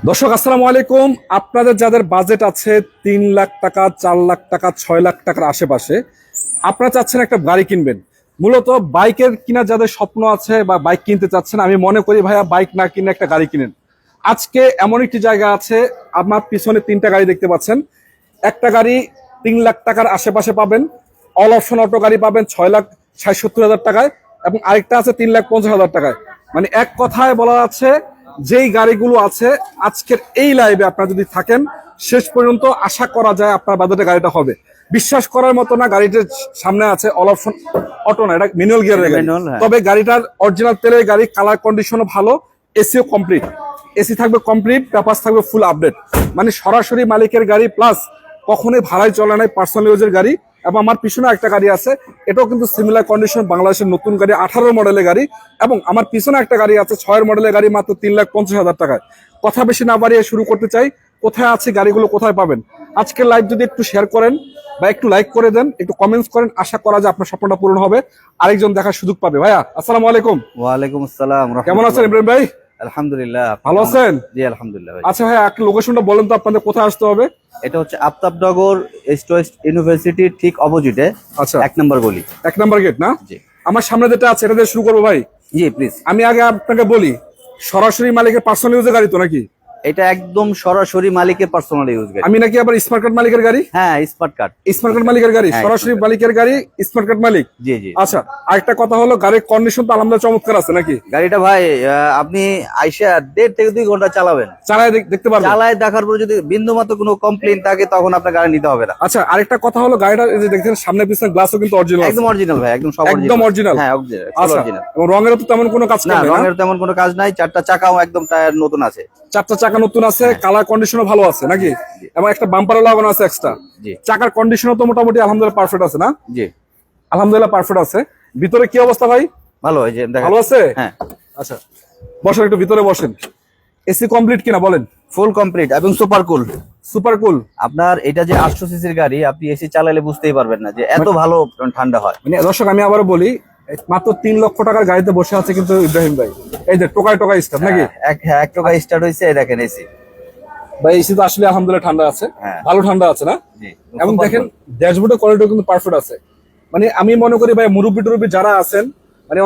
দর্শক আসসালামু আলাইকুম। আপনাদের যাদের বাজেট আছে 3 লাখ টাকা, 4 লাখ টাকা, 6 লাখ টাকার আশেপাশে, আপনারা চাচ্ছেন একটা গাড়ি কিনবেন, মূলত বাইকের কিনার যাদের স্বপ্ন আছে বা বাইক কিনতে চাচ্ছেন, আমি মনে করি ভাইয়া বাইক না কিনে একটা গাড়ি কিনেন। আজকে এমন একটি জায়গা আছে, আমার পিছনে 3টা গাড়ি দেখতে পাচ্ছেন। একটা গাড়ি 3 লাখ টাকার আশেপাশে পাবেন, অল অপশন অটো গাড়ি পাবেন 6,60,70,000 টাকায়, এবং আরেকটা আছে 3,50,000 টাকায়। মানে এক কথায় বলা যাচ্ছে যেই গাড়িগুলো আছে আজকের এই লাইভে আপনারা যদি থাকেন শেষ পর্যন্ত, আশা করা যায় আপনার বাজেটে গাড়িটা হবে। বিশ্বাস করার মতো না, গাড়িটার সামনে আছে অল অপশন অটো না, এটা ম্যানুয়াল গিয়ারের গাড়ি। তবে গাড়িটার অরিজিনাল তেলের গাড়ি, কালার কন্ডিশনও ভালো, এসিও কমপ্লিট, এসি থাকবে কমপ্লিট, পেপারস থাকবে ফুল আপডেট। মানে সরাসরি মালিকের গাড়ি, প্লাস কখনোই ভাড়ায় চলে নাই, পার্সোনাল ইউজের গাড়ি। এবং আমার পিছনে একটা গাড়ি আছে, এটাও কিন্তু সিমিলার কন্ডিশন, বাংলাদেশের নতুন গাড়ি, 18 মডেলের গাড়ি। এবং আমার পিছনে একটা গাড়ি আছে 6 মডেলের গাড়ি, মাত্র 3,50,000 টাকায়। কথা বেশি না বাড়িয়ে শুরু করতে চাই। কোথায় আছে গাড়িগুলো, কোথায় পাবেন? আজকের লাইভ যদি একটু শেয়ার করেন বা একটু লাইক করে দেন, একটু কমেন্টস করেন, আশা করা যায় আপনার স্বপ্নটা পূরণ হবে, আরেকজন দেখার সুযোগ পাবে। ভাইয়া আসসালামু আলাইকুম। ওয়ালাইকুম আসসালাম। কেমন আছেন ইব্রাহিম ভাই? আলহামদুলিল্লাহ, ভালো আছেন? জি আলহামদুলিল্লাহ ভাই। আচ্ছা ভাই, একটা লোকেশনটা বলেন তো, আপনাদের কোথায় আসতে হবে? এটা হচ্ছে আফতাবনগর ইস্ট ওয়েস্ট ইউনিভার্সিটির ঠিক অপোজিটে। আচ্ছা, 1 নম্বর গলি। 1 নম্বর গেট না? জি আমার সামনে যেটা আছে এটা দিয়ে শুরু করবো ভাই। জি প্লিজ। আমি আগে আপনাকে বলি, সরাসরি মালিকের পার্সোনাল ইউজের গাড়ি তো নাকি? এটা একদম সরাসরি মালিকের পার্সোনাল ইউজ গাড়ি। আমি নাকি আবার স্মার্ট কার্ড মালিকের গাড়ি? হ্যাঁ, স্মার্ট কার্ড। স্মার্ট কার্ড মালিকের গাড়ি, হ্যাঁ, সরাসরি smart card। মালিকের গাড়ি, স্মার্ট কার্ড মালিক। জি জি। আচ্ছা, আরেকটা কথা হলো, গাড়ির কন্ডিশন তো আলহামদুলিল্লাহ চমৎকার আছে নাকি? গাড়িটা ভাই আপনি আইসা 1.5 থেকে 2 ঘন্টা চালাবেন, চালায় দেখতে পারবেন। চালায় দেখার পর যদি বিন্দু মাত্র কোনো কমপ্লেইন থাকে তখন আপনার গাড়ি নিতে হবে না। আচ্ছা, আরেকটা কথা হলো, গাড়িটা এই যে দেখছেন সামনে পিছনে গ্লাসও কিন্তু অরিজিনাল, একদম অরিজিনাল ভাই, একদম সব একদম অরিজিনাল। হ্যাঁ অরিজিনাল। আচ্ছা, অরিজিনাল। এবং রঙেরও তো তেমন কোনো কাজ না, নেই না? রঙের তেমন কোনো কাজ নাই। 4টা চাকাও একদম টায়ার নতুন আছে। 4টা চাকা নতুন আছে, কালার কন্ডিশনও ভালো আছে নাকি? এবং একটা বাম্পারও লাগানো আছে এক্সট্রা। জি চাকার কন্ডিশনও তো মোটামুটি আলহামদুলিল্লাহ পারফেক্ট আছে না? জি আলহামদুলিল্লাহ পারফেক্ট আছে। ভিতরে কি অবস্থা ভাই? ভালো। এই যে দেখেন। ভালো আছে? হ্যাঁ, আচ্ছা, বসেন, একটু ভিতরে বসেন। এসি কমপ্লিট কিনা বলেন? ফুল কমপ্লিট এবং সুপার কুল। Super cool. আপনার এটা যে 800 সিসির গাড়ি, আপনি এসি চালালে বুঝতেই পারবেন না যে এত ভালো ঠান্ডা হয়। মানে দর্শক আমি আবারও বলি, মাত্র 3 লক্ষ টাকার গাড়িতে বসে আছে কিন্তু ইব্রাহিম ভাই। এই যে টোকায় টোকায় স্টার্ট নাকি? এক টাকা স্টার্ট হয়েছে, এই দেখেন এসি। ভাই এসি তো আসলে আলহামদুলিল্লাহ ঠান্ডা আছে, হ্যাঁ। ভালো ঠান্ডা আছে না? জি। এবং Super দেখেন cool। ড্যাশবোর্ডের কোয়ালিটিও কিন্তু পারফেক্ট আছে। মানে আমি মনে করি ভাই, মুরব্বি টুরব্বি যারা আছেন, মানে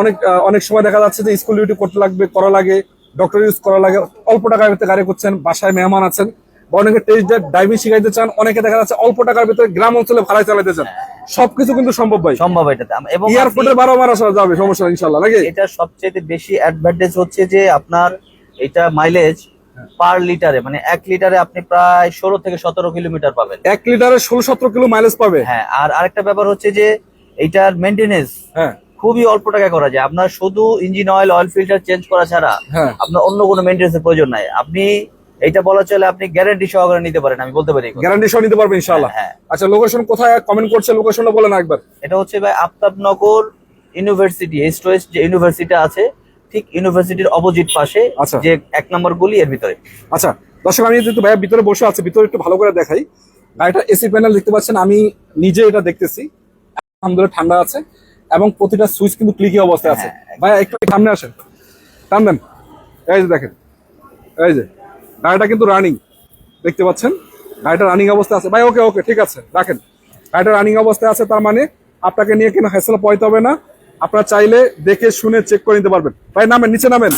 অনেক সময় দেখা যাচ্ছে যে স্কুল ডিউটি করতে করা লাগে, ডক্টর ইউজ করা লাগে, অল্প টাকার ভিতরে গাড়ি করছেন, বাসায় মেহমান আছেন, বা অনেকে টেস্ট ড্রাইভিং শিখাইতে চান, অনেকে দেখা যাচ্ছে অল্প টাকার ভিতরে গ্রাম অঞ্চলে ভাড়ায় চালাতে চান। সবকিছু কিন্তু সম্ভব ভাই, সম্ভব এটাতে। এবং এয়ারপোর্টের 12 মাস আসা যাবে, সমস্যা নেই ইনশাআল্লাহ নাকি? এটা সবচেয়ে বেশি অ্যাডভান্টেজ হচ্ছে যে আপনার এটা মাইলেজ পার লিটারে, মানে 1 লিটারে আপনি প্রায় 16 থেকে 17 কিলোমিটার পাবেন। 1 লিটারে 16-17 কিলো মাইলেজ পাবে। হ্যাঁ, আর আরেকটা ব্যাপার হচ্ছে যে এইটার মেইনটেনেন্স হ্যাঁ খুবই অল্প টাকায় করা যায়। আপনার শুধু ইঞ্জিন অয়েল ফিল্টার চেঞ্জ করা ছাড়া হ্যাঁ, আপনার অন্য কোনো মেইনটেনেন্সের প্রয়োজন নাই। আপনি এটা বলা চলে আপনি গ্যারান্টি সহকারে নিতে পারেন, আমি বলতে পারি। গ্যারান্টি সহ নিতে পারবে ইনশাআল্লাহ। হ্যাঁ। আচ্ছা, লোকেশন কোথায় কমেন্ট করছে, লোকেশনটা বলেন একবার। এটা হচ্ছে ভাই আফতাবনগর ইউনিভার্সিটি, ইস্ট ওয়েস্ট যে ইউনিভার্সিটি আছে ঠিক ইউনিভার্সিটির অপোজিট পাশে, আচ্ছা। যে 1 নম্বর গলি এর ভিতরে। আচ্ছা দর্শক, আমি যেহেতু ভাইয়া ভিতরে বসে আছে, ভিতরে একটু ভালো করে দেখাই। গাড়িটা এসি প্যানেল দেখতে পাচ্ছেন, আমি নিজে এটা দেখতেছি, আলহামদুলিল্লাহ ঠান্ডা আছে, এবং প্রতিটা সুইচ কিন্তু ক্লিকি অবস্থায় আছে। ভাইয়া একটু সামনে আসেন, টান দেন। এই যে দেখেন, এই যে গাড়িটা কিন্তু রানিং, দেখতে পাচ্ছেন গাড়িটা রানিং অবস্থায় আছে। ভাই ওকে ওকে ঠিক আছে, রাখেন। গাড়িটা রানিং অবস্থায় আছে, তার মানে আপনাকে নিয়ে কোনো হ্যাসেল পড়তে হবে না। আপনারা চাইলে দেখে শুনে চেক করে নিতে পারবেন। ভাই নামেন, নিচে নামেন।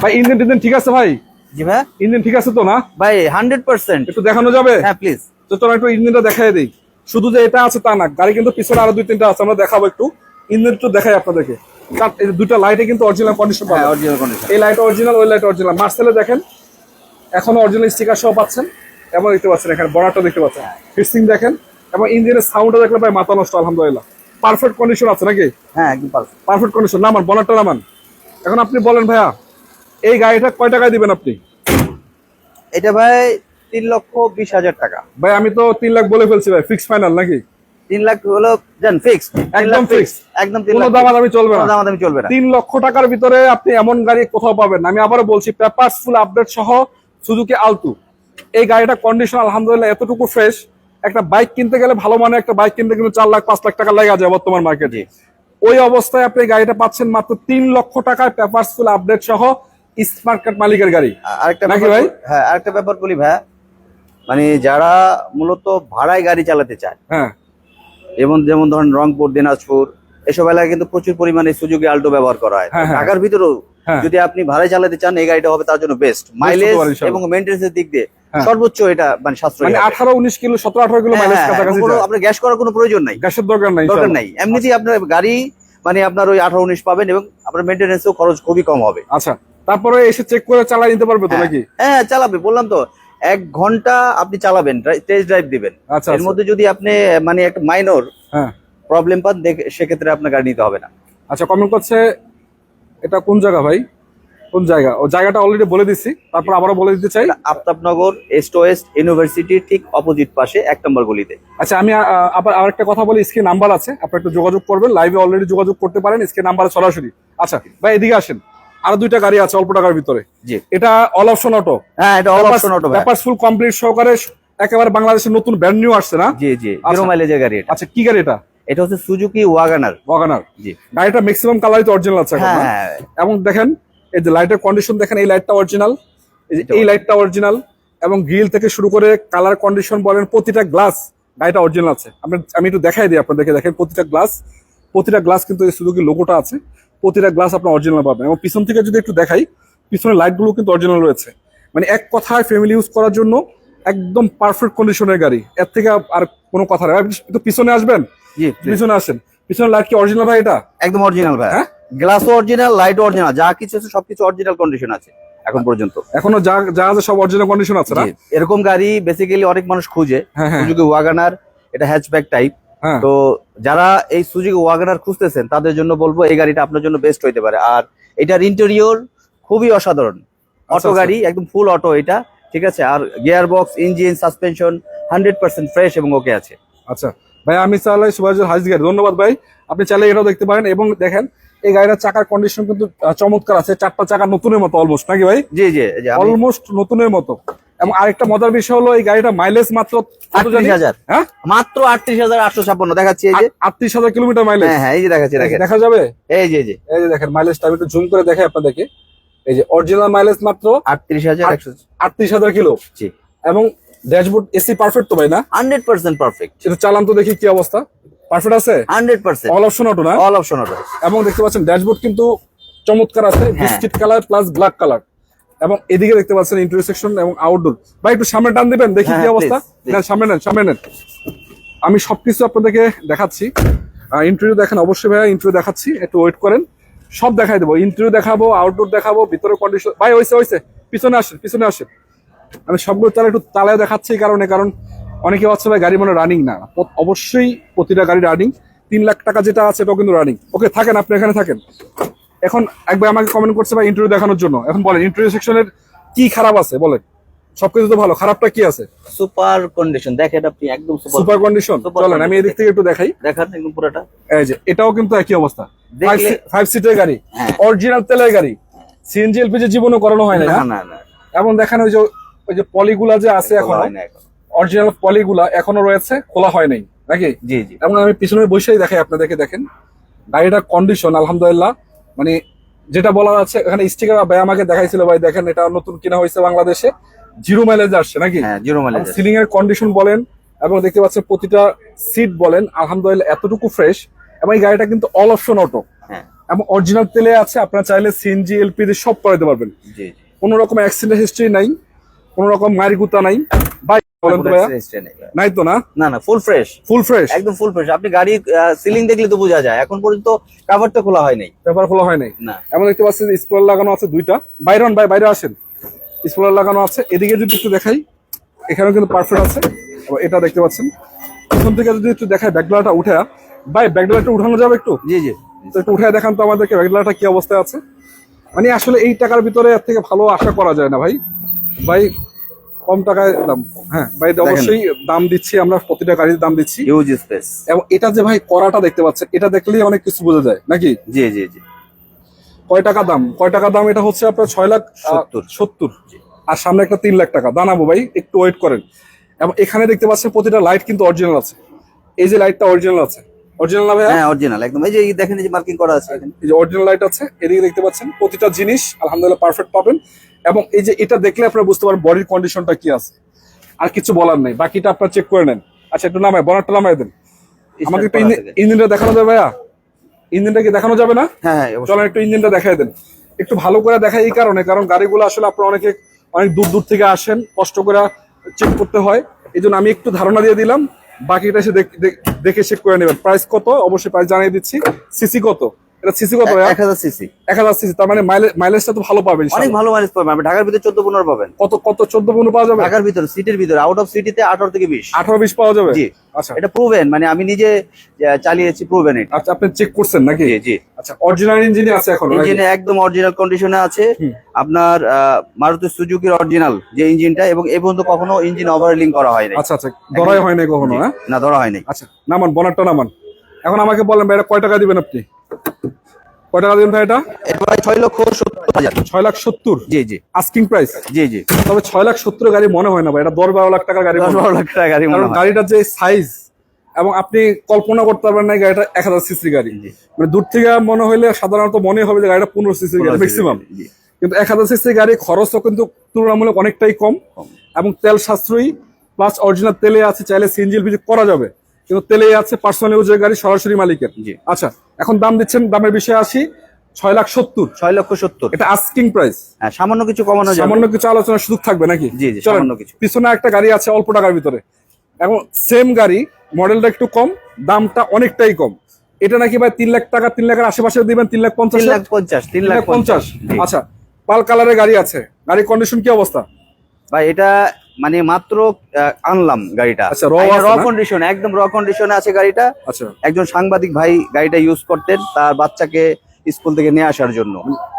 ভাই ইঞ্জিন টিঞ্জিন ঠিক আছে ভাই? জি ভাই। ইঞ্জিন ঠিক আছে তো না ভাই 100%। একটু দেখানো যাবে? হ্যাঁ প্লিজ। তো চলো একটু ইঞ্জিনটা দেখাই দিই। শুধু যে এটা আছে তা না, গাড়ি কিন্তু পিছনে আরো 2-3টা আছে, আমরা দেখাবো একটু। ইঞ্জিন একটু দেখাই আপনাদেরকে। এই দুটো লাইটে কিন্তু অরিজিনাল কন্ডিশন পাবেন। হ্যাঁ, অরিজিনাল কন্ডিশন। এই লাইট অরিজিনাল, ওই লাইট অরিজিনাল। মার্সেলে দেখেন এখনো অরিজিনাল স্টিকার সহ পাচ্ছেন, এবং দেখতে পাচ্ছেন এখানে বর্ডারটা দেখতে পাচ্ছেন, ফিক্সিং দেখেন, এবং ইঞ্জিনের সাউন্ডটা দেখলে ভাই মাথা নষ্ট। আলহামদুলিল্লাহ পারফেক্ট কন্ডিশন আছে নাকি? হ্যাঁ একদম পারফেক্ট। Perfect condition. নামান, বর্ডারটা নামান। এখন আপনি বলেন ভাইয়া, এই গাড়িটা কয় টাকায় দিবেন আপনি? এটা ভাই 3,20,000 টাকা। ভাই আমি তো 3 লাখ বলে ফেলছি ভাই, ফিক্স ফাইনাল নাকি? 3 লাখ হলো জান ফিক্সড, একদম ফিক্স, একদম 3 কোনো লাখ। দামাদামি চলবে না, কোনো দামাদামি চলবে না। 3 লক্ষ টাকার ভিতরে আপনি এমন গাড়ি কোথাও পাবেন না। আমি আবারও বলছি, পেপারস ফুল আপডেট সহ সুজুকি আলটু। এই গাড়িটা কন্ডিশন আলহামদুলিল্লাহ এতটুকু ফ্রেশ। একটা বাইক কিনতে গেলে, ভালো মানে একটা বাইক কিনতে কিন্তু 4 লাখ 5 লাখ টাকা লেগে যায় বর্তমান মার্কেটে। ওই অবস্থায় আপনি গাড়িটা পাচ্ছেন মাত্র 3 লক্ষ টাকায়, পেপারস ফুল আপডেট সহ। স্মার্ট কার্ড মালিকের গাড়ি আরেকটা নাকি ব্যাপার ভাই? হ্যাঁ, আরেকটা ব্যাপার বলি ভাই, মানে যারা মূলত ভাড়ায় গাড়ি চালাতে চায়, হ্যাঁ এবং যেমন ধরেন রংপুর, দিনাজপুর এসব এলাকায় কিন্তু প্রচুর পরিমাণে সুজুকি আল্টো ব্যবহার করা হয়। হ্যাঁ, হ্যাঁ। ঢাকার ভিতরেও হ্যাঁ। যদি আপনি ভাড়ায় চালাতে চান, এই গাড়িটা হবে তার জন্য বেস্ট। মাইলেজ হতে পারে ইনশাআল্লাহ। এবং মেইনটেনেন্সের দিক দিয়ে হ্যাঁ। সর্বোচ্চ এটা মানে সাশ্রয়ী মানে হবে। 18-19 কিলো 17-18 কিলো হ্যাঁ, মাইলেজ হ্যাঁ, কাছাকাছি কোনো যায়। আপনার গ্যাস করার কোনো প্রয়োজন নাই, গ্যাসের দরকার নাই দরকার ইনশাআল্লাহ। নাই। এমনিতেই আপনার গাড়ি মানে আপনার ওই 18-19 পাবেন, এবং আপনার মেইনটেনেন্সও খরচ খুবই কম হবে। আচ্ছা, তারপরে এসে চেক করে চালাই নিতে পারবে তো হ্যাঁ, নাকি? হ্যাঁ চালাবে, বললাম তো 1 ঘন্টা আপনি চালাবেন, টেস্ট ড্রাইভ দিবেন। আচ্ছা, এর আচ্ছা। মধ্যে যদি আপনি মানে একটা মাইনর হ্যাঁ প্রবলেম পান, সেক্ষেত্রে আপনার গাড়ি নিতে হবে না। আচ্ছা, কমেন্ট করছে এটা কোন জায়গা ভাই, কোন জায়গা? ও জায়গাটা অলরেডি বলে দিছি, তারপর আবারও বলে দিতে চাই। এটা আফতাবনগর ইস্ট ওয়েস্ট ইউনিভার্সিটির ঠিক অপোজিট পাশে 1 নম্বর গলিতে। আচ্ছা, আমি আবার আরেকটা কথা বলি, স্ক্রিন নাম্বার আছে, আপনারা একটু যোগাযোগ করবেন, লাইভে অলরেডি যোগাযোগ করতে পারেন স্ক্রিন নাম্বারে সরাসরি। আচ্ছা ভাই, এদিকে আসেন, আরো 2টা গাড়ি আছে অল্প টাকার ভিতরে। জি, এটা অল অপশন অটো, হ্যাঁ এটা অল অপশন অটো ভাই। পেপারস ফুল কমপ্লিট সহকারে, একেবারে বাংলাদেশের নতুন ব্র্যান্ড নিউ আসছে না? জি জি, আচ্ছা। 0 মাইলেজের গাড়ি এটা। আচ্ছা, কি গাড়ি এটা? এটা হচ্ছে সুজুকি ওয়াগনার। ওয়াগনার। জি, গাড়িটা ম্যাক্সিমাম কালারই তো অরিজিনাল আছে এখন না? হ্যাঁ এবং দেখেন এই যে লাইটের কন্ডিশন দেখেন, এই লাইটটা অরিজিনাল, এই লাইটটা অরিজিনাল, এবং গ্রিল থেকে শুরু করে কালার কন্ডিশন বলেন, প্রতিটা গ্লাস গাড়িটা অরিজিনাল আছে। আমি একটু দেখাই দিই আপনাদেরকে, দেখেন প্রতিটা গ্লাস কিন্তু এই সুজুকি লোগোটা আছে, প্রতিটা গ্লাস আপনার অরিজিনাল পাবেন। এবং পিছন থেকে যদি একটু দেখাই, পিছনের লাইটগুলো কিন্তু অরিজিনাল রয়েছে। মানে এক কথায় ফ্যামিলি ইউজ করার জন্য একদম পারফেক্ট কন্ডিশনের গাড়ি, এর থেকে আর কোনো কথা নেই। আপনি একটু পিছনে আসবেন, জি, please। পিছনে আসেন, পিছনের লাইট কি অরিজিনাল ভাই এটা? একদম অরিজিনাল ভাই, হ্যাঁ? গ্লাসও অরিজিনাল, লাইটও অরিজিনাল, যা কিছু আছে সবকিছু অরিজিনাল কন্ডিশন আছে এখন পর্যন্ত। এখনো যা যা আছে সব অরিজিনাল কন্ডিশন আছে না? জি, এরকম গাড়ি বেসিক্যালি অনেক মানুষ খুঁজে। হ্যাঁ, হ্যাঁ। সুজুকি ওয়াগনার, এটা হ্যাচব্যাক টাইপ। হ্যাঁ। তো যারা এই সুজুকি ওয়াগনার খুঁজতেছেন তাদের জন্য বলবো এই গাড়িটা আপনার জন্য বেস্ট হইতে পারে। আর এটার ইন্টেরিয়র খুবই অসাধারণ, অটো আচ্ছা। গাড়ি, একদম ফুল অটো এটা, ঠিক আছে। আর gear box, engine, suspension 100% fresh এবং ওকে আছে। আচ্ছা ভাই, আমি চালাই সুভাষের হাইস গাড়ি, ধন্যবাদ ভাই। আপনি চাইলে এটাও দেখতে পারেন। এবং দেখেন এই গাড়িটার চাকার কন্ডিশন কিন্তু চমৎকার আছে, 4টা চাকা নতুনের মতো অলমোস্ট, নাকি ভাই? জি জি, এই যে আমি অলমোস্ট নতুনের মতো। এবং আরেকটা মজার বিষয় হলো এই গাড়িটা মাইলেজ মাত্র কত জানি? 38,000, হ্যাঁ, মাত্র 38,856 দেখাচ্ছি। এই যে 38,000 কিলোমিটার মাইলেজ। হ্যাঁ হ্যাঁ, এই যে দেখাচ্ছি, দেখেন, দেখা যাবে? এই যে এই যে এই যে দেখেন মাইলেজটা, আমি একটু জুম করে দেখাই আপনাদেরকে। এই যে অরিজিনাল মাইলেজ মাত্র 38,100। 38,000 কিলো। জি, এবং ড্যাশবোর্ড এসি পারফেক্ট তো ভাই না? 100% পারফেক্ট, সেটা চালান তো দেখি কি অবস্থা, পারফেক্ট আছে? 100% অল অপশন অটো না? All option auto. এবং দেখতে পাচ্ছেন ড্যাশবোর্ড কিন্তু চমৎকার আছে, biscuit colour plus black colour. এবং এদিকে দেখতে পাচ্ছেন ইন্টারসেকশন এবং আউটডোর। ভাই একটু সামনে টান দিবেন, দেখি হ্যাঁ, কি অবস্থা। please, না, সামনে নেন। আমি সবকিছু আপনাদেরকে দেখাচ্ছি। ইন্টারভিউ দেখেন অবশ্যই ভাইয়া, ইন্টারভিউ দেখাচ্ছি, একটু ওয়েট করেন, সব দেখাই দেবো। ইন্টারভিউ দেখাবো, আউটডোর দেখাবো, ভিতরে কন্ডিশন। ভাই হয়েছে, পিছনে আসেন। আমি সবগুলো তাহলে একটু তালায় দেখাচ্ছি, কারণ অনেকে হচ্ছে ভাই গাড়ি মনে রানিং না। অবশ্যই প্রতিটা গাড়ি রানিং। 3 লাখ টাকা যেটা আছে এটাও কিন্তু রানিং। ওকে, থাকেন, আপনি এখানে থাকেন। এখন একবার আমাকে কমেন্ট করছে ভাই ইন্টারভিউ দেখানোর জন্য। এখন বলেন ইন্টারভিউ সেকশনের কি খারাপ আছে বলেন? সবকিছু তো ভালো, খারাপটা কি আছে? সুপার কন্ডিশন দেখেন আপনি, একদম সুপার কন্ডিশন। Super চলেন আমি এদিক থেকে একটু দেখাই। দেখান একদম পুরোটা। এই যে এটাও কিন্তু একই অবস্থা, দেখলে- 5 সিটের গাড়ি, হ্যাঁ। অরিজিনাল তেলের গাড়ি, সিএনজি এলপিজি জীবনও করানো হয় না। না না না, এবং দেখেন ওই যে পলিগুলা যে আছে এখন, হয় না এখন। অরিজিনাল পলিগুলা এখনো রয়েছে, খোলা হয় নাই নাকি? জি জি, এবং আমি পিছনে বসেই দেখাই আপনাদেরকে, দেখেন গাড়িটার কন্ডিশন আলহামদুলিল্লাহ। মানে যেটা বলা আছে এখানে স্টিকার ভাই আমাকে দেখাইছিল, ভাই দেখেন এটা নতুন কিনা হয়েছে বাংলাদেশে, 0 মাইলেজ আসছে নাকি? হ্যাঁ 0 মাইলেজ। সিলিং এর কন্ডিশন বলেন এবং দেখতে পাচ্ছেন প্রতিটা সিট বলেন আলহামদুলিল্লাহ এতটুকু ফ্রেশ। এবং এই গাড়িটা কিন্তু অল অপশন অটো হ্যাঁ, এবং অরিজিনাল তেলে আছে। আপনারা চাইলে সিএনজি এলপিজি সব করাতে পারবেন। জি জি, কোনো রকম অ্যাক্সিডেন্ট হিস্ট্রি নাই, কোনো রকম মায়ের গুতা নাই। ভাই বলেন তো ভাইয়া, নাই তো না? না না, ফুল ফ্রেশ, ফুল ফ্রেশ, একদম ফুল ফ্রেশ। আপনি গাড়ি সিলিং দেখলে তো বোঝা যায়, এখন পর্যন্ত কাভারটা খোলা হয় নাই। পেপার খোলা হয় নাই। না, এমন দেখতে পাচ্ছেন স্পয়লার লাগানো আছে 2টা। বাইরে আসেন, স্পয়লার লাগানো আছে। এদিকে যদি একটু দেখাই, এখানেও কিন্তু পারফেক্ট আছে। এবং এটা দেখতে পাচ্ছেন পিছন থেকে যদি একটু দেখাই, ব্যাকডালাটা উঠে, ভাই ব্যাকডালাটা উঠানো যাবে একটু? জি জি, তো একটু উঠে দেখান তো আমাদেরকে ব্যাকডালাটা কি অবস্থায় আছে। মানে আসলে এই টাকার ভিতরে এর থেকে ভালো আশা করা যায় না ভাই কম টাকায় দাম। হ্যাঁ ভাই, অবশ্যই দাম দিচ্ছি আমরা, প্রতিটা গাড়ির দাম দিচ্ছি। Huge space. এবং এটা যে ভাই করাটা দেখতে পাচ্ছেন, এটা দেখলেই অনেক কিছু বোঝা যায় নাকি? জি জি জি, কয় টাকা দাম? এটা হচ্ছে আপনার 6,70,000। আর সামনে একটা 3 লাখ টাকা দাঁড়াবো ভাই, একটু ওয়েট করেন। এবং এখানে দেখতে পাচ্ছেন প্রতিটা লাইট কিন্তু অরিজিনাল আছে। এই যে লাইটটা অরিজিনাল আছে, অরিজিনাল না ভাইয়া? হ্যাঁ অরিজিনাল একদম, এই যে দেখেন এই যে মার্কিং করা আছে এখানে। এই যে অরিজিনাল লাইট আছে, এদিকে দেখতে পাচ্ছেন প্রতিটা জিনিস আলহামদুলিল্লাহ পারফেক্ট পাবেন। এবং এই যে এটা দেখলে আপনারা বুঝতে পারবেন বডির কন্ডিশনটা কি আছে। আর কিছু বলার নেই, বাকিটা আপনারা চেক করে নেন। আচ্ছা একটু নামায়, বনারটা নামায় দেন আমাকে একটু। ইঞ্জিনটা দেখানো যাবে ভাইয়া? ইঞ্জিনটা কি দেখানো যাবে না? হ্যাঁ চলেন একটু ইঞ্জিনটা দেখাই দেন, একটু ভালো করে দেখাই। এই কারণে, কারণ গাড়িগুলো আসলে আপনারা অনেক দূর দূর থেকে আসেন, কষ্ট করে চেক করতে হয়, এই জন্য আমি একটু ধারণা দিয়ে দিলাম, বাকিটা এসে দেখে চেক করে নেবেন। প্রাইস কত অবশ্যই প্রাইস জানিয়ে দিচ্ছি। সিসি কত? এটা সিসি কত? 1000 সিসি। 1000 সিসি, তার মানে মাইলেজটা তো ভালো পাবেন, অনেক ভালো মাইলেজ পাবেন। আপনি ঢাকার ভিতরে 14-15 পাবেন। কত কত 14-15 পাওয়া যাবে ঢাকার ভিতরে, সিটির ভিতরে, আউট অফ সিটিতে 18 থেকে 20। 18-20 পাওয়া যাবে? জি। আচ্ছা এটা প্রুভেন, মানে আমি নিজে চালিয়েছি, প্রুভেন এটা। আচ্ছা আপনি চেক করছেন নাকি? জি জি। আচ্ছা অরিজিনাল ইঞ্জিন আছে এখন? ইঞ্জিনে একদম অরিজিনাল কন্ডিশনে আছে আপনার, মারুতি সুজুকির অরিজিনাল যে ইঞ্জিনটা, এবং এই পর্যন্ত কখনো ইঞ্জিন ওভারহলিং করা হয়নি। আচ্ছা আচ্ছা, ধরাই হয় নাই কখনো? হ্যাঁ না, ধরা হয়নি। আচ্ছা নামান, বনারটা নামান। এখন আমাকে বলেন ভাই, এটা কয় টাকা দিবেন আপনি? কয় টাকা দিবেন ভাই এটা? এটা ভাই 6,70,000। 6,70,000? জি জি। Asking price? জি জি। তবে 6,70,000 গাড়ি মনে হয় না ভাই, এটা 10-12 লাখ টাকার গাড়ি। 10-12 লাখ টাকা গাড়ি মনে কারণ হয়। গাড়িটার যে সাইজ, এবং আপনি কল্পনা করতে পারবেন না গাড়িটা 1000 সিসি গাড়ি। মানে দূর থেকে মনে হইলে সাধারণত মনে হবে যে গাড়িটা 15 সিসি গাড়ি ম্যাক্সিমাম, কিন্তু 1000 সিসি গাড়ি খরচও কিন্তু তুলনামূলক অনেকটাই কম, এবং তেল সাশ্রয়ী, প্লাস অরিজিনাল তেলে আছে। চাইলে সিএনজি এলপিজি করা যাবে, কিন্তু তেলে আছে পার্সোনাল ইউজের গাড়ি, সরাসরি মালিকের। আচ্ছা এখন দাম দিচ্ছেন, দামের বিষয়ে আসি। 6,70,000? 6,70,000 এটা আস্কিং প্রাইস। হ্যাঁ, সামান্য কিছু কমানো যাবে। সামান্য কিছু আলোচনার সুযোগ থাকবে নাকি? জি জি, চলেন, সামান্য কিছু। পিছনে একটা গাড়ি আছে অল্প টাকার ভিতরে, এখন সেম গাড়ি, মডেলটা একটু কম, দামটা অনেকটাই কম। এটা নাকি ভাই 3 লাখ টাকা, 3 লাখের আশেপাশে দিবেন? 3,50,000? 3,50,000। 3,50,000। আচ্ছা পাল কালারের গাড়ি আছে, গাড়ির কন্ডিশন কি অবস্থা ভাই? এটা মানে মাত্র আনলাম গাড়িটা। আচ্ছা, র কন্ডিশন, একদম র কন্ডিশনে আছে গাড়িটা। আচ্ছা একজন সাংবাদিক ভাই গাড়িটা ইউজ করতেন তার বাচ্চাকে স্কুল থেকে নিয়ে আসার জন্য।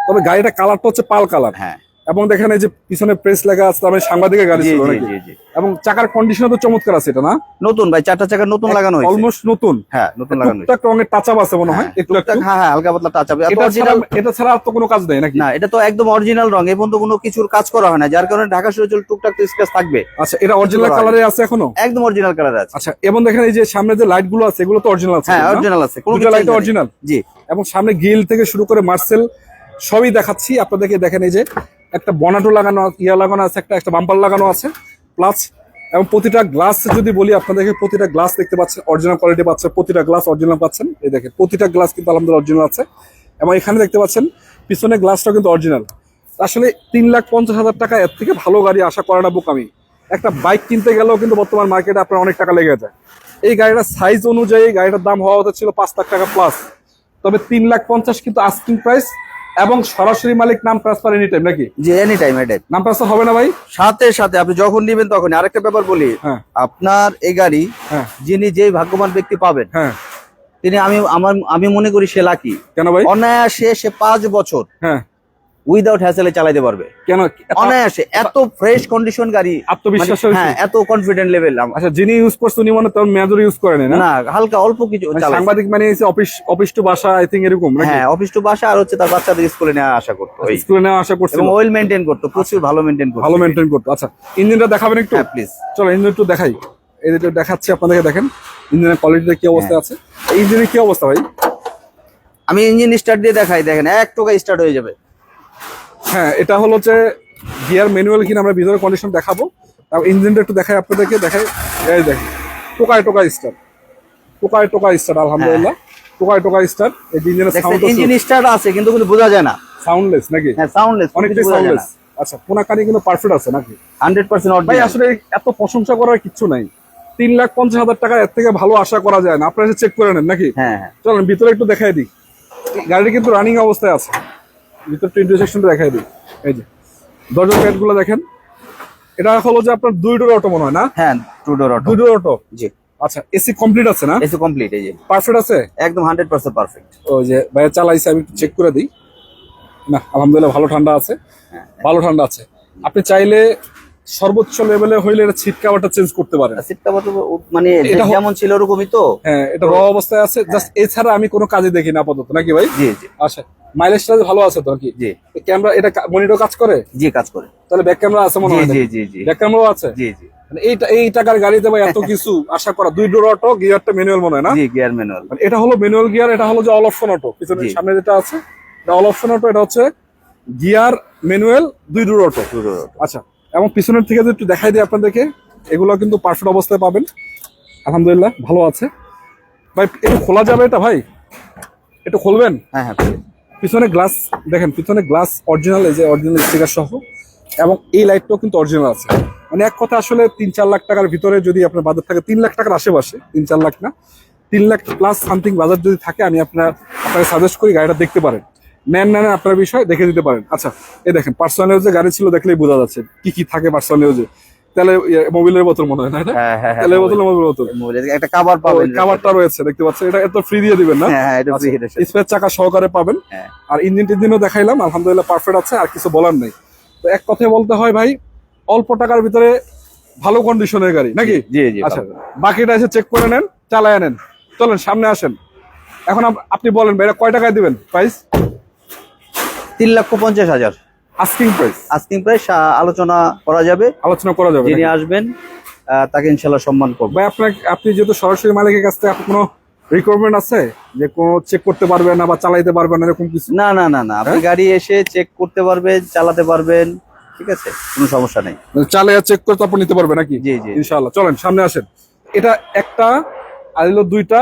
তবে গাড়িটা কালারটা হচ্ছে পাল কালার। হ্যাঁ। এবং দেখেন এই যে পিছনে প্রেস লেখা আছে, তার মানে সাংবাদিকের গাড়ি জি ছিল জি নাকি? জি জি। এবং চাকার কন্ডিশন তো চমৎকার আছে, এটা না? নতুন ভাই, 4টা চাকা নতুন লাগানো হয়েছে। অলমোস্ট নতুন। হ্যাঁ, নতুন লাগানো হয়েছে। টুকটাক রঙের টাচ আপ আছে মনে হয় একটু একটু। হ্যাঁ হ্যাঁ, হালকা পাতলা টাচ আপ। এটা ছাড়া আর তো কোনো কাজ নেই নাকি? না, এটা তো একদম অরিজিনাল রং, এই পর্যন্ত কোনো কিছুর কাজ করা হয় না, যার কারণে ঢাকা শহরে চল টুকটাক তো স্ক্র্যাচ থাকবে। আচ্ছা এটা অরিজিনাল কালারে আছে এখনো? একদম অরিজিনাল কালার আছে। আচ্ছা এবং দেখেন এই যে সামনে যে লাইট গুলো আছে, এগুলো তো অরিজিনাল আছে? হ্যাঁ অরিজিনাল আছে, কোনো দুটো লাইট অরিজিনাল। জি। এবং সামনে গ্রিল থেকে শুরু করে মার্সেল সবই দেখাচ্ছি আপনাদেরকে। দেখেন এই যে একটা বনাটো লাগানো, লাগানো আছে, একটা বাম্পার লাগানো আছে, প্লাস এবং প্রতিটা গ্লাস যদি বলি আপনাদেরকে, প্রতিটা গ্লাস দেখতে পাচ্ছেন অরিজিনাল কোয়ালিটি পাচ্ছেন, প্রতিটা গ্লাস অরিজিনাল পাচ্ছেন। এই দেখেন প্রতিটা গ্লাস কিন্তু আলহামদুলিল্লাহ অরিজিনাল আছে। এবং এখানে দেখতে পাচ্ছেন পিছনে গ্লাসটাও কিন্তু অরিজিনাল। আসলে 3,50,000 টাকা এর থেকে ভালো গাড়ি আশা করে না বোকামি। একটা বাইক কিনতে গেলেও কিন্তু বর্তমান মার্কেটে আপনার অনেক টাকা লেগে যায়। এই গাড়িটার সাইজ অনুযায়ী গাড়িটার দাম হওয়া হতে ছিল 5 লাখ টাকা প্লাস, তবে 3,50,000 কিন্তু আস্কিং প্রাইস। এবং সরাসরি মালিক নাম ট্রান্সফার এনি টাইম নাকি? জি, এনি টাইম। নাম ট্রান্সফার হবে না ভাই? সাথে সাথে আপনি যখন নেবেন তখন। আরেকটা ব্যাপার বলি, হ্যাঁ। আপনার এই গাড়ি হ্যাঁ যিনি যেই ভাগ্যবান ব্যক্তি পাবেন, হ্যাঁ, তিনি আমি মনে করি সে লাকি। কেন ভাই? অনায়াসে সে 5 বছর হ্যাঁ, উইদাউট হ্যাসেলে চালাতে পারবে। কেন? অনায়াসে, এত ফ্রেশ কন্ডিশন গাড়ি, আত্মবিশ্বাস। হ্যাঁ, এত কনফিডেন্ট লেভেল। আচ্ছা যিনি ইউজ করছে উনি মনে তোর মেজর ইউজ করে না? না, হালকা অল্প কিছু চালায়। সাংবাদিক মানে অফিস টু বাসা আই থিং এরকম নাকি? হ্যাঁ, অফিস টু বাসা, আর হচ্ছে তার বাচ্চাদের স্কুলে নেওয়া আশা করতো, স্কুলে নেওয়া আশা করছে, এবং ওয়েল মেইনটেইন করতো, প্রচুর ভালো মেইনটেইন করতো। ভালো মেইনটেইন করতো। আচ্ছা ইঞ্জিনটা দেখাবেন একটু? হ্যাঁ প্লিজ। চলো ইঞ্জিন একটু দেখাই। এই যে দেখাচ্ছি আপনাদেরকে, দেখেন ইঞ্জিনের কোয়ালিটিটা কি অবস্থা আছে। এই ইঞ্জিনের কি অবস্থা ভাই? আমি ইঞ্জিন স্টার্ট দিয়ে দেখাই, দেখেন এক টোকা স্টার্ট হয়ে যাবে। হ্যাঁ এটা হলো যে গিয়ার ম্যানুয়াল কিনা, আমরা ভিতরে কন্ডিশন দেখাবো। তারপর ইঞ্জিনটা একটু দেখাই আপনাদেরকে, দেখাই। এই দেখেন টোকায় স্টার্ট, টোকায় স্টার্ট, আলহামদুলিল্লাহ টোকায় স্টার্ট। এই ইঞ্জিনের সাউন্ড, ইঞ্জিন স্টার্ট আছে কিন্তু বোঝা যায় না, সাউন্ডলেস নাকি? হ্যাঁ সাউন্ডলেস, অনেকটাই সাউন্ডলেস। আচ্ছা কোনাকানি কিন্তু পারফেক্ট আছে নাকি? 100% ভাই অরিজিনাল। আসলে এত প্রশংসা করার কিছু নাই। 3,50,000 টাকা এর থেকে ভালো আশা করা যায় না। আপনারা চেক করে নেন নাকি? হ্যাঁ হ্যাঁ। চলেন ভিতরে একটু দেখাই দিই। গাড়িটা কিন্তু রানিং অবস্থায় আছে, ভিতরে একটু ইন্টারসেকশনটা দেখাই দিই। এই যে দরজার প্যাড গুলো দেখেন, এটা হলো যে আপনার 2 ডোর অটো মনে হয় না? হ্যাঁ, 2 ডোর অটো। 2 ডোর অটো। জি। আচ্ছা এসি কমপ্লিট আছে না? এসি কমপ্লিট, এই যে পারফেক্ট আছে একদম 100% পারফেক্ট। ওই যে ভাইয়া চালাইছে, আমি একটু চেক করে দিই। না আলহামদুলিল্লাহ ভালো ঠান্ডা আছে, ভালো ঠান্ডা আছে। আপনি চাইলে সর্বোচ্চ লেভেলে হইলে এটা সিট কভারটা চেঞ্জ করতে পারেন। সিট কভার মানে এটা যেমন ছিল ওরকমই তো। হ্যাঁ এটা র অবস্থায় আছে, জাস্ট এছাড়া আমি কোনো কাজে দেখি না আপাতত, নাকি ভাই? জি জি। আচ্ছা মাইলেজটা ভালো আছে তো কি? জি। ক্যামেরা এটা মনিটর কাজ করে? জি কাজ করে। তাহলে ব্যাক ক্যামেরা আছে মনে জি হয়? জি জি জি। ব্যাক ক্যামেরাও আছে? জি জি। মানে এই টাকার গাড়িতে ভাই এত কিছু আশা করা, 2 ডোর অটো, গিয়ারটা ম্যানুয়াল মনে হয় না? জি গিয়ার ম্যানুয়াল। মানে এটা হলো ম্যানুয়াল গিয়ার, এটা হলো যে অল অপশন অটো, পিছনে জি। সামনে যেটা আছে এটা অল অপশন অটো, এটা হচ্ছে গিয়ার ম্যানুয়াল 2 ডোর অটো। আচ্ছা, এবং পিছনের থেকে যদি একটু দেখাই দিই আপনাদেরকে, এগুলো কিন্তু পারফেক্ট অবস্থায় পাবেন, আলহামদুলিল্লাহ ভালো আছে। ভাই একটু খোলা যাবে এটা ভাই? একটু খুলবেন? হ্যাঁ হ্যাঁ। পিছনে গ্লাস দেখেন, পিছনে গ্লাস অরিজিনাল, এই যে অরিজিনাল স্টিকার সহ, এবং এই লাইটটাও কিন্তু অরিজিনাল আছে। মানে এক কথা আসলে 3-4 লাখ টাকার ভিতরে যদি আপনার বাজার থাকে, 3 লাখ টাকার আশেপাশে, 3-4 লাখ না, 3 লাখ প্লাস সামথিং বাজার যদি থাকে, আমি আপনাকে সাজেস্ট করি গাড়িটা দেখতে পারেন। নেন আপনার বিষয় দেখে দিতে পারেন। আচ্ছা, এই দেখেন পার্সোনাল ইউজে গাড়ি ছিল, দেখলেই বোঝা যাচ্ছে কি কি থাকে পার্সোনাল ইউজে। তাহলে মোবিলের বোতল মনে হয় না এটা? হ্যাঁ হ্যাঁ হ্যাঁ। তেলের বোতল, মোবিলের বোতল, একটা কভার পাবেন। কাভারটা রয়েছে দেখতে পাচ্ছেন, এটা এত ফ্রি দিয়ে দিবেন না? হ্যাঁ হ্যাঁ, এটা ফ্রি এর সাথে। স্পেয়ার চাকা সহকারে পাবেন। হ্যাঁ। আর ইঞ্জিনও দেখাইলাম, আলহামদুলিল্লাহ পারফেক্ট আছে, আর কিছু বলার নেই। তো এক কথায় বলতে হয় ভাই, অল্প টাকার ভিতরে ভালো কন্ডিশনের গাড়ি নাকি? জি জি। আচ্ছা, বাকিটা এসে চেক করে নেন, চালায় নেন। চলেন সামনে আসেন। এখন আপনি বলেন ভাই, এটা কয় টাকায় দিবেন price? 3,50,000 asking price. Asking price, আলোচনা করা যাবে। আলোচনা করা যাবে যিনি নাকি? আসবেন তাকে ইনশাল্লাহ সম্মান করবো। ভাই আপনি যেহেতু সরাসরি মালিকের কাছ থেকে, আপনার কোনো রিকোয়ারমেন্ট আছে যে কোনো চেক করতে পারবেন না বা চালাইতে পারবেন না এরকম কিছু? না না না না, আপনি গাড়ি এসে চেক করতে পারবেন, চালাতে পারবেন, ঠিক আছে, কোনো সমস্যা নেই। চালে চেক করে তারপর নিতে পারবে নাকি? জি জি। ইনশাআল্লাহ। চলেন সামনে আসেন। এটা একটা, আর হলো 2টা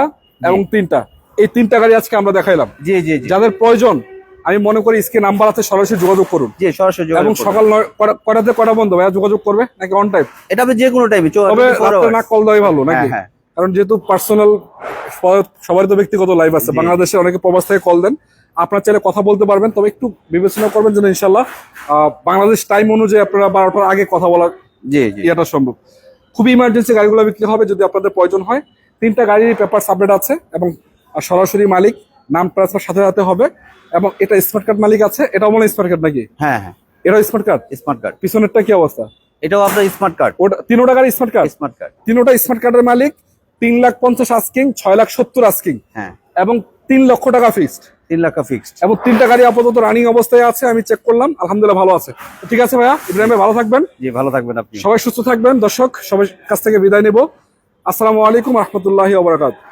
এবং 3টা, এই 3টা গাড়ি আজকে আমরা দেখাইলাম। জি জি জি। যাদের প্রয়োজন, আমি মনে করি স্ক্রিন নাম্বার আছে, সরাসরি যোগাযোগ করুন। জি, সরাসরি এবং যোগাযোগ করবেন। সকাল 9 কটা বন্ধ ভাইয়া যোগাযোগ করবে নাকি অন টাইম? এটা আপনি যে কোনো টাইমে, তবে রাতে না কল দেওয়াই ভালো নাকি? হ্যাঁ। কারণ যেহেতু পার্সোনাল, সবারই তো ব্যক্তিগত লাইফ আছে, জি। বাংলাদেশে অনেকে প্রবাস থেকে কল দেন, আপনার চাইলে কথা বলতে পারবেন, তবে একটু বিবেচনা করবেন যেন ইনশাল্লাহ বাংলাদেশ টাইম অনুযায়ী আপনারা 12টার আগে কথা বলার জি জি। ইয়েটা সম্ভব। খুবই ইমার্জেন্সি গাড়িগুলো বিক্রি হবে যদি আপনাদের প্রয়োজন হয়। 3টা গাড়ির পেপার সাবমিট আছে, এবং সরাসরি মালিক নাম ট্রান্সফার সাথে সাথে হবে। এবং এটা স্মার্ট কার্ড মালিক আছে, এটাও মনে স্মার্ট কার্ড নাকি? হ্যাঁ হ্যাঁ, এটাও স্মার্ট কার্ড। Smart card. পিছনেরটা কি অবস্থা? এটাও আপনার স্মার্ট কার্ড। ওটা 3টা গাড়ি স্মার্ট কার্ড। Smart card. 3টা স্মার্ট কার্ডের মালিক। 3,50,000 আস্কিং, 6,70,000 আস্কিং, হ্যাঁ। এবং 3 লক্ষ টাকা ফিক্সড। 3 লাখ ফিক্সড। এবং 3টা গাড়ি আপাতত রানিং অবস্থায় আছে, আমি চেক করলাম, আলহামদুলিল্লাহ ভালো আছে। তো ঠিক আছে ভাইয়া, ইব্রাহিম ভাই ভালো থাকবেন। জি, ভালো থাকবেন আপনি। সবাই সুস্থ থাকবেন। দর্শক সবাই কাছ থেকে বিদায় নেব। আসসালামু আলাইকুম রহমতুল্লাহি ওয়া বারাকাতুহু।